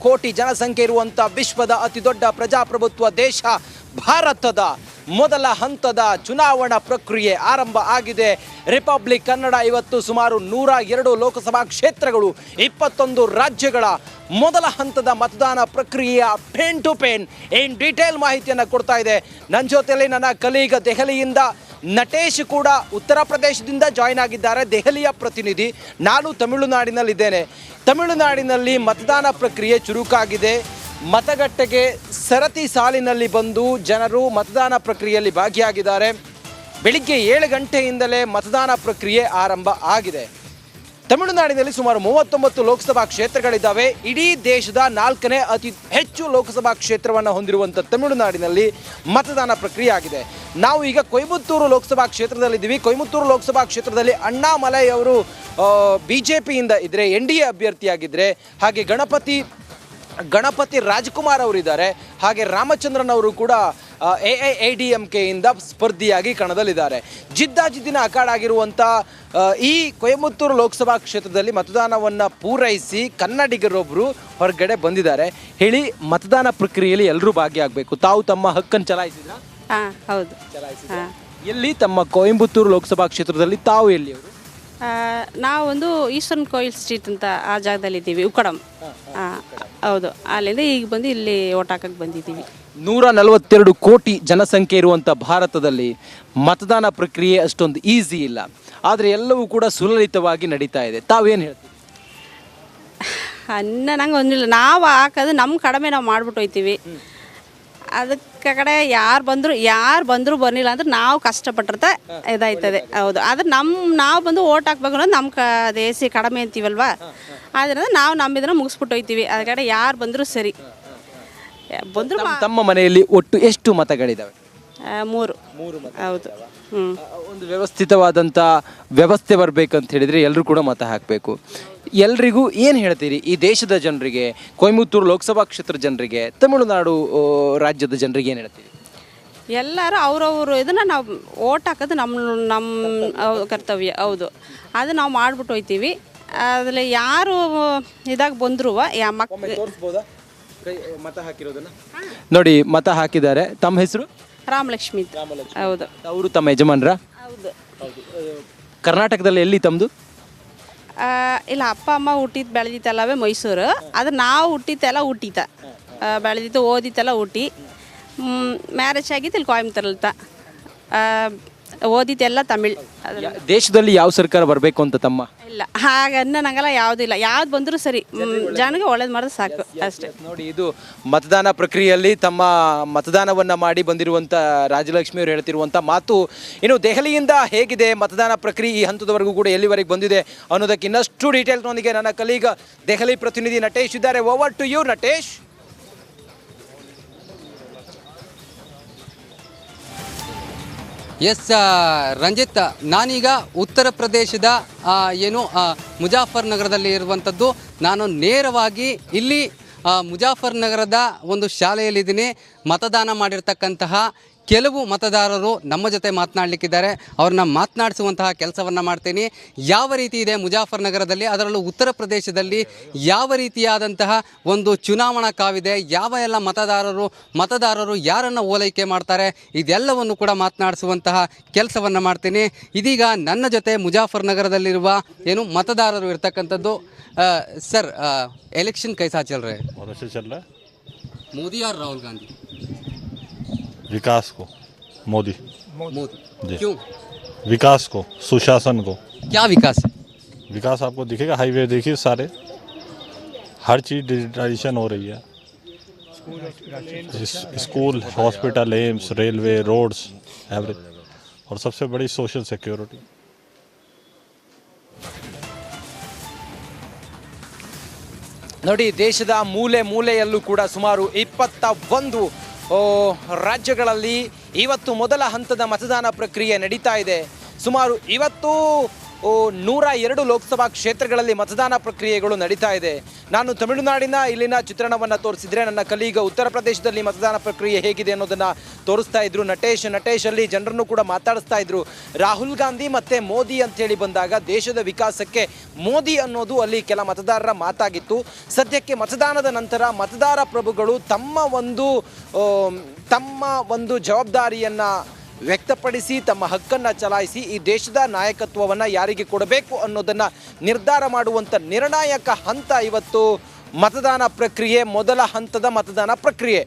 ಕೋಟಿ ಜನಸಂಖ್ಯೆ ಇರುವಂಥ ವಿಶ್ವದ ಅತಿದೊಡ್ಡ ಪ್ರಜಾಪ್ರಭುತ್ವ ದೇಶ ಭಾರತದ ಮೊದಲ ಹಂತದ ಚುನಾವಣಾ ಪ್ರಕ್ರಿಯೆ ಆರಂಭ ಆಗಿದೆ. ರಿಪಬ್ಲಿಕ್ ಕನ್ನಡ ಇವತ್ತು ಸುಮಾರು 102 ಲೋಕಸಭಾ ಕ್ಷೇತ್ರಗಳು 21 ರಾಜ್ಯಗಳ ಮೊದಲ ಹಂತದ ಮತದಾನ ಪ್ರಕ್ರಿಯೆಯ pin to pin in detail ಮಾಹಿತಿಯನ್ನು ಕೊಡ್ತಾ ಇದೆ. ನನ್ನ ಜೊತೆಯಲ್ಲಿ ನನ್ನ ಕಲೀಗ ದೆಹಲಿಯಿಂದ ನಟೇಶ್ ಕೂಡ ಉತ್ತರ ಪ್ರದೇಶದಿಂದ ಜಾಯ್ನ್ ಆಗಿದ್ದಾರೆ, ದೆಹಲಿಯ ಪ್ರತಿನಿಧಿ. ನಾನು ತಮಿಳುನಾಡಿನಲ್ಲಿದ್ದೇನೆ. ತಮಿಳುನಾಡಿನಲ್ಲಿ ಮತದಾನ ಪ್ರಕ್ರಿಯೆ ಚುರುಕಾಗಿದೆ. ಮತಗಟ್ಟೆಗೆ ಸರತಿ ಸಾಲಿನಲ್ಲಿ ಬಂದು ಜನರು ಮತದಾನ ಪ್ರಕ್ರಿಯೆಯಲ್ಲಿ ಭಾಗಿಯಾಗಿದ್ದಾರೆ. ಬೆಳಿಗ್ಗೆ 7 ಗಂಟೆಯಿಂದಲೇ ಮತದಾನ ಪ್ರಕ್ರಿಯೆ ಆರಂಭ ಆಗಿದೆ. ತಮಿಳುನಾಡಿನಲ್ಲಿ ಸುಮಾರು 39 ಲೋಕಸಭಾ ಕ್ಷೇತ್ರಗಳಿದ್ದಾವೆ. ಇಡೀ ದೇಶದ 4ನೇ ಅತಿ ಹೆಚ್ಚು ಲೋಕಸಭಾ ಕ್ಷೇತ್ರವನ್ನು ಹೊಂದಿರುವಂಥ ತಮಿಳುನಾಡಿನಲ್ಲಿ ಮತದಾನ ಪ್ರಕ್ರಿಯೆ ಆಗಿದೆ. ನಾವು ಈಗ ಕೊಯಮತ್ತೂರು ಲೋಕಸಭಾ ಕ್ಷೇತ್ರದಲ್ಲಿದ್ದೀವಿ. ಕೊಯಮತ್ತೂರು ಲೋಕಸಭಾ ಕ್ಷೇತ್ರದಲ್ಲಿ ಅಣ್ಣಾಮಲೈ ಅವರು BJPಯಿಂದ ಇದ್ದರೆ, NDA ಅಭ್ಯರ್ಥಿಯಾಗಿದ್ದರೆ, ಹಾಗೆ ಗಣಪತಿ ರಾಜ್ಕುಮಾರ್ ಅವರಿದ್ದಾರೆ, ಹಾಗೆ ರಾಮಚಂದ್ರನ್ ಅವರು ಕೂಡ AIADMKಯಿಂದ ಸ್ಪರ್ಧಿಯಾಗಿ ಕಣದಲ್ಲಿದ್ದಾರೆ. ಜಿದ್ದಾಜಿದ್ದಿನ ಅಖಾಡಾಗಿರುವಂಥ ಈ ಕೊಯಮತ್ತೂರು ಲೋಕಸಭಾ ಕ್ಷೇತ್ರದಲ್ಲಿ ಮತದಾನವನ್ನು ಪೂರೈಸಿ ಕನ್ನಡಿಗರೊಬ್ಬರು ಹೊರಗಡೆ ಬಂದಿದ್ದಾರೆ. ಹೇಳಿ, ಮತದಾನ ಪ್ರಕ್ರಿಯೆಯಲ್ಲಿ ಎಲ್ಲರೂ ಭಾಗಿಯಾಗಬೇಕು. ತಾವು ತಮ್ಮ ಹಕ್ಕನ್ನು ಚಲಾಯಿಸಿದ್ರಾ? ಹೌದು, ಚಲಾಯಿಸಿದ್ರಾ? ಎಲ್ಲಿ? ತಮ್ಮ ಕೊಯಮತ್ತೂರು ಲೋಕಸಭಾ ಕ್ಷೇತ್ರದಲ್ಲಿ ತಾವು ಎಲ್ಲಿ ಅವರು? ನಾವೊಂದು ಈಶ್ವರನ್ ಕೋಯಿಲ್ ಸ್ಟ್ರೀಟ್ ಅಂತ ಆ ಜಾಗದಲ್ಲಿದ್ದೀವಿ, ಉಕ್ಕಡಂ. ಹೌದು, ಅಲ್ಲಿಂದ ಈಗ ಬಂದು ಇಲ್ಲಿ ಓಟ್ ಹಾಕಕ್ಕೆ ಬಂದಿದ್ದೀವಿ. 142 ಕೋಟಿ ಜನಸಂಖ್ಯೆ ಇರುವಂಥ ಭಾರತದಲ್ಲಿ ಮತದಾನ ಪ್ರಕ್ರಿಯೆ ಅಷ್ಟೊಂದು ಈಸಿ ಇಲ್ಲ, ಆದರೆ ಎಲ್ಲವೂ ಕೂಡ ಸುಲಲಿತವಾಗಿ ನಡೀತಾ ಇದೆ. ತಾವೇನು ಹೇಳ್ತೀವಿ? ನಂಗೆ ಒಂದಿಲ್ಲ, ನಾವು ಹಾಕೋದು ನಮ್ಮ ಕಡಿಮೆ ನಾವು ಮಾಡ್ಬಿಟ್ಟು ಹೋಯ್ತೀವಿ. ಅದಕ್ಕೆ ಕಡೆ ಯಾರು ಬಂದರೂ ಬರಲಿಲ್ಲ ಅಂದ್ರೆ ನಾವು ಕಷ್ಟಪಟ್ಟಿರ್ತ ಇದಾಯ್ತದೆ. ಹೌದು, ಆದ್ರೆ ನಾವು ಬಂದು ಓಟ್ ಹಾಕ್ಬೇಕು ಅನ್ನೋದು ನಮ್ಮ ದೇಸಿ ಕಡಿಮೆ ಅಂತೀವಲ್ವ, ಅದರಿಂದ ನಾವು ನಮ್ಮಿದ್ರೆ ಮುಗಿಸ್ಬಿಟ್ಟು ಹೋಯ್ತೀವಿ. ಅದ ಕಡೆ ಯಾರು ಬಂದರೂ ಸರಿ ಬಂದರು. ತಮ್ಮ ಮನೆಯಲ್ಲಿ ಒಟ್ಟು ಎಷ್ಟು ಮತಗಳಿದ್ದಾವೆ? 3. ಹೌದು. ಒಂದು ವ್ಯವಸ್ಥಿತವಾದಂಥ ವ್ಯವಸ್ಥೆ ಬರಬೇಕಂತ ಹೇಳಿದರೆ ಎಲ್ಲರೂ ಕೂಡ ಮತ ಹಾಕಬೇಕು. ಎಲ್ರಿಗೂ ಏನು ಹೇಳ್ತೀರಿ ಈ ದೇಶದ ಜನರಿಗೆ, ಕೊಯಮತ್ತೂರು ಲೋಕಸಭಾ ಕ್ಷೇತ್ರ ಜನರಿಗೆ, ತಮಿಳುನಾಡು ರಾಜ್ಯದ ಜನರಿಗೆ ಏನು ಹೇಳ್ತೀರಿ? ಎಲ್ಲರೂ ಅವ್ರವರು ಇದನ್ನು ನಾವು ಓಟ್ ಹಾಕೋದು ನಮ್ಮ ಕರ್ತವ್ಯ. ಹೌದು, ಅದು ನಾವು ಮಾಡಿಬಿಟ್ಟು ಹೋಯ್ತೀವಿ. ಅದರಲ್ಲಿ ಯಾರು ಇದಾಗ ಬಂದರೂ ಮತ ಹಾಕಿರೋದನ್ನ ನೋಡಿ, ಮತ ಹಾಕಿದ್ದಾರೆ. ತಮ್ಮ ಹೆಸರು? ರಾಮಲಕ್ಷ್ಮಿ. ಹೌದು. ಅವರು ತಮ್ಮ ಯಜಮಾನ್ರ? ಹೌದು. ಕರ್ನಾಟಕದಲ್ಲಿ ಎಲ್ಲಿ ತಮ್ಮದು? ಇಲ್ಲ, ಅಪ್ಪ ಅಮ್ಮ ಹುಟ್ಟಿದ್ದು ಬೆಳೆದಿತ್ತಲ್ಲವೇ ಮೈಸೂರು. ಅದು ನಾವು ಹುಟ್ಟಿದ್ದೆಲ್ಲ ಊಟಿತ, ಬೆಳೆದಿತ್ತು ಓದಿತ್ತೆಲ್ಲ ಊಟಿ. ಮ್ಯಾರೇಜ್ ಆಗಿತ್ತು ಇಲ್ಲಿ ಕೊಯಮತ್ತೂರಲ್ತ. ಓದಿದ್ದೆಲ್ಲ ತಮಿಳ್. ದೇಶದಲ್ಲಿ ಯಾವ ಸರ್ಕಾರ ಬರಬೇಕು ಅಂತ ತಮ್ಮ? ಇಲ್ಲ, ಹಾಗೆ ನಂಗೆಲ್ಲ ಯಾವುದಿಲ್ಲ, ಯಾವ್ದು ಬಂದರೂ ಸರಿ, ಜನಗೆ ಒಳ್ಳೇದು ಮಾಡಿದ್ರೆ ಸಾಕು ಅಷ್ಟೇ. ನೋಡಿ, ಇದು ಮತದಾನ ಪ್ರಕ್ರಿಯೆಯಲ್ಲಿ ತಮ್ಮ ಮತದಾನವನ್ನು ಮಾಡಿ ಬಂದಿರುವಂಥ ರಾಜಲಕ್ಷ್ಮಿ ಅವರು ಹೇಳ್ತಿರುವಂಥ ಮಾತು. ಇನ್ನು ದೆಹಲಿಯಿಂದ ಹೇಗಿದೆ ಮತದಾನ ಪ್ರಕ್ರಿಯೆ ಈ ಹಂತದವರೆಗೂ ಕೂಡ ಎಲ್ಲಿವರೆಗೆ ಬಂದಿದೆ ಅನ್ನೋದಕ್ಕೆ ಇನ್ನಷ್ಟು ಡೀಟೇಲ್ಸ್ನೊಂದಿಗೆ ನನ್ನ ಕಲೀಗ ದೆಹಲಿ ಪ್ರತಿನಿಧಿ ನಟೇಶ್ ಇದ್ದಾರೆ. Over to you, Natesh. Yes Ranjith, ನಾನೀಗ ಉತ್ತರ ಪ್ರದೇಶದ ಮುಜಾಫರ್ ನಗರದಲ್ಲಿ ಇರುವಂಥದ್ದು. ನಾನು ನೇರವಾಗಿ ಇಲ್ಲಿ ಮುಜಾಫರ್ ನಗರದ ಒಂದು ಶಾಲೆಯಲ್ಲಿದ್ದೀನಿ. ಮತದಾನ ಮಾಡಿರ್ತಕ್ಕಂತಹ ಕೆಲವು ಮತದಾರರು ನಮ್ಮ ಜೊತೆ ಮಾತನಾಡಲಿಕ್ಕಿದ್ದಾರೆ. ಅವ್ರನ್ನ ಮಾತನಾಡಿಸುವಂತಹ ಕೆಲಸವನ್ನು ಮಾಡ್ತೀನಿ. ಯಾವ ರೀತಿ ಇದೆ ಮುಜಾಫರ್ ನಗರದಲ್ಲಿ, ಅದರಲ್ಲೂ ಉತ್ತರ ಪ್ರದೇಶದಲ್ಲಿ ಯಾವ ರೀತಿಯಾದಂತಹ ಒಂದು ಚುನಾವಣಾ ಕಾವಿದೆ, ಯಾವ ಎಲ್ಲ ಮತದಾರರು ಯಾರನ್ನು ಓಲೈಕೆ ಮಾಡ್ತಾರೆ, ಇದೆಲ್ಲವನ್ನು ಕೂಡ ಮಾತನಾಡಿಸುವಂತಹ ಕೆಲಸವನ್ನು ಮಾಡ್ತೀನಿ. ಇದೀಗ ನನ್ನ ಜೊತೆ ಮುಜಾಫರ್ ನಗರದಲ್ಲಿರುವ ಮತದಾರರು ಇರ್ತಕ್ಕಂಥದ್ದು. ಸರ್, ಎಲೆಕ್ಷನ್ ಕೈಸಾ ಚಲ್ ರಹೆ? ಮೋದಿ और राहुल गांधी? विकास को मोदी जी। क्यों विकास को, सुशासन को। क्या विकास है? विकास आपको दिखेगा, हाईवे देखिए सारे, हर चीज़ डिजिटलाइजेशन हो रही है। School, hospital, AIIMS, railway, roads, everything, और सबसे बड़ी सोशल सिक्योरिटी। ನೋಡಿ, ದೇಶದ ಮೂಲೆ ಮೂಲೆಯಲ್ಲೂ ಕೂಡ ಸುಮಾರು 21 ರಾಜ್ಯಗಳಲ್ಲಿ ಇವತ್ತು ಮೊದಲ ಹಂತದ ಮತದಾನ ಪ್ರಕ್ರಿಯೆ ನಡೀತಾ ಇದೆ. ಸುಮಾರು ಇವತ್ತು 102 ಲೋಕಸಭಾ ಕ್ಷೇತ್ರಗಳಲ್ಲಿ ಮತದಾನ ಪ್ರಕ್ರಿಯೆಗಳು ನಡೀತಾ ಇದೆ. ನಾನು ತಮಿಳುನಾಡಿನ ಇಲ್ಲಿನ ಚಿತ್ರಣವನ್ನು ತೋರಿಸಿದ್ರೆ, ನನ್ನ ಕಲೀಗ ಉತ್ತರ ಪ್ರದೇಶದಲ್ಲಿ ಮತದಾನ ಪ್ರಕ್ರಿಯೆ ಹೇಗಿದೆ ಅನ್ನೋದನ್ನು ತೋರಿಸ್ತಾ ಇದ್ರು. ನಟೇಶ್ ಅಲ್ಲಿ ಜನರನ್ನು ಕೂಡ ಮಾತಾಡಿಸ್ತಾ ಇದ್ರು. ರಾಹುಲ್ ಗಾಂಧಿ ಮತ್ತು ಮೋದಿ ಅಂತೇಳಿ ಬಂದಾಗ ದೇಶದ ವಿಕಾಸಕ್ಕೆ ಮೋದಿ ಅನ್ನೋದು ಅಲ್ಲಿ ಕೆಲ ಮತದಾರರ ಮಾತಾಗಿತ್ತು. ಸದ್ಯಕ್ಕೆ ಮತದಾನದ ನಂತರ ಮತದಾರ ಪ್ರಭುಗಳು ತಮ್ಮ ಒಂದು ಜವಾಬ್ದಾರಿಯನ್ನು ವ್ಯಕ್ತಪಡಿಸಿ ತಮ್ಮ ಹಕ್ಕನ್ನು ಚಲಾಯಿಸಿ ಈ ದೇಶದ ನಾಯಕತ್ವವನ್ನು ಯಾರಿಗೆ ಕೊಡಬೇಕು ಅನ್ನೋದನ್ನು ನಿರ್ಧಾರ ಮಾಡುವಂಥ ನಿರ್ಣಾಯಕ ಹಂತ ಇವತ್ತು ಮತದಾನ ಪ್ರಕ್ರಿಯೆ, ಮೊದಲ ಹಂತದ ಮತದಾನ ಪ್ರಕ್ರಿಯೆ.